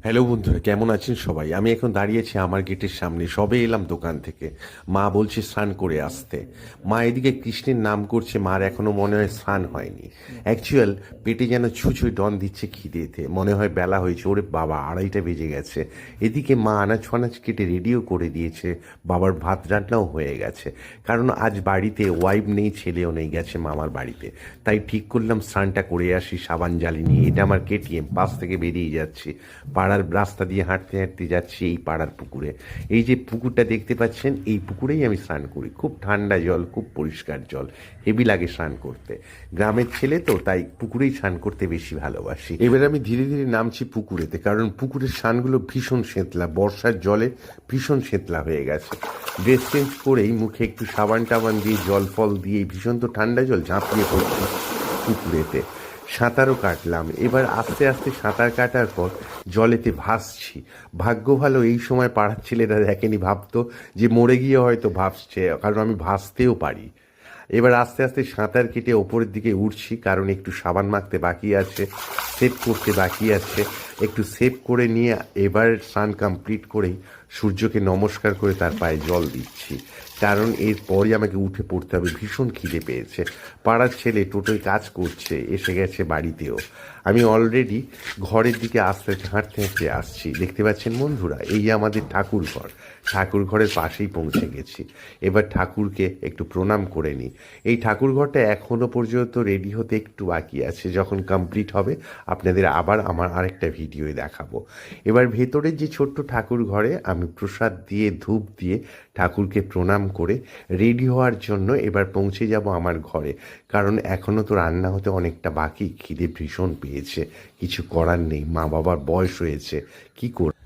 Hello বন্ধুরা, কেমন আছেন সবাই? আমি এখন দাঁড়িয়েছি আমার গেটের সামনে। সবে এলাম দোকান থেকে। মা বলছে স্নান করে আসতে। মা এদিকে কৃষ্ণের নাম করছে, মার এখনো মনে হয় স্নান হয়নি। অ্যাকচুয়াল পেটে যেন ছুঁচোয় ডন দিচ্ছে খিদেতে। মনে হয় বেলা হয়েছে। ওরে বাবা, 2:30 বেজে গেছে। এদিকে মা আনাজ ফানাজ কেটে রেডিও করে দিয়েছে। বাবার ভাত রান্নাও হয়ে গেছে। কারণ আজ বাড়িতে ওয়াইফ নেই, ছেলেও নেই, গেছে মামার বাড়িতে। তাই ঠিক করলাম স্নানটা করে আসি সাবান জ্বালি নিয়ে। এটা আমার কেটিএম, পাশ থেকে বেরিয়ে যাচ্ছি। পাড়ার রাস্তা দিয়ে হাঁটতে হাঁটতে যাচ্ছি এই পাড়ার পুকুরে। এই যে পুকুরটা দেখতে পাচ্ছেন, এই পুকুরেই আমি স্নান করি। খুব ঠান্ডা জল, খুব পরিষ্কার জল, হেভি লাগে স্নান করতে। গ্রামের ছেলে তো, তাই পুকুরেই স্নান করতে বেশি ভালোবাসি। এবার আমি ধীরে ধীরে নামছি পুকুরেতে, কারণ পুকুরের স্নানগুলো ভীষণ শীতলা, বর্ষার জলে ভীষণ শীতলা হয়ে গেছে। ড্রেস চেঞ্জ করেই মুখে একটু সাবান টাবান দিয়ে জল ফল দিয়ে ভীষণ তো ঠান্ডা জল ঝাঁপিয়ে পড়ছি পুকুরেতে। সাঁতারও কাটলাম। এবার আস্তে আস্তে সাঁতার কাটার পর জলেতে ভাসছি। ভাগ্য ভালো এই সময় পাড়ার ছেলেরা দেখেনি, ভাবতো যে মরে গিয়ে হয়তো ভাসছে, কারণ আমি ভাসতেও পারি। এবার আস্তে আস্তে সাঁতার কেটে ওপরের দিকে উঠছি, কারণ একটু সাবান মাখতে বাকি আছে, সেভ করতে বাকি আছে। একটু সেভ করে নিয়ে এবার স্নান কমপ্লিট করেই সূর্যকে নমস্কার করে তার পায়ে জল দিচ্ছি, কারণ এরপরই আমাকে উঠে পড়তে হবে। ভীষণ খিদে পেয়েছে। পাড়ার ছেলে টোটোয় কাজ করছে, এসে গেছে বাড়িতেও। আমি অলরেডি ঘরের দিকে আস্তে আস্তে হাঁটতে হাঁটতে আসছি। দেখতে পাচ্ছেন বন্ধুরা, এই আমাদের ঠাকুর ঘর। ঠাকুর ঘরের পাশেই পৌঁছে গেছি। এবার ঠাকুরকে একটু প্রণাম করে নিই। এই ঠাকুর ঘরটা এখনো পর্যন্ত রেডি হতে একটু বাকি আছে। যখন কমপ্লিট হবে আপনাদের আবার আমার আরেকটা ভিডিওয়ে দেখাবো। এবার ভেতরের যে ছোট্ট ঠাকুর ঘরে আমি প্রসাদ দিয়ে ধূপ দিয়ে ঠাকুরকে প্রণাম করে রেডি হওয়ার জন্য এবার পৌঁছে যাব আমার ঘরে। কারণ এখনও তো রান্না হতে অনেকটা বাকি। খিদে ভীষণ পেয়েছে, কিছু করার নেই, মা বাবার বয়স হয়েছে, কি করব।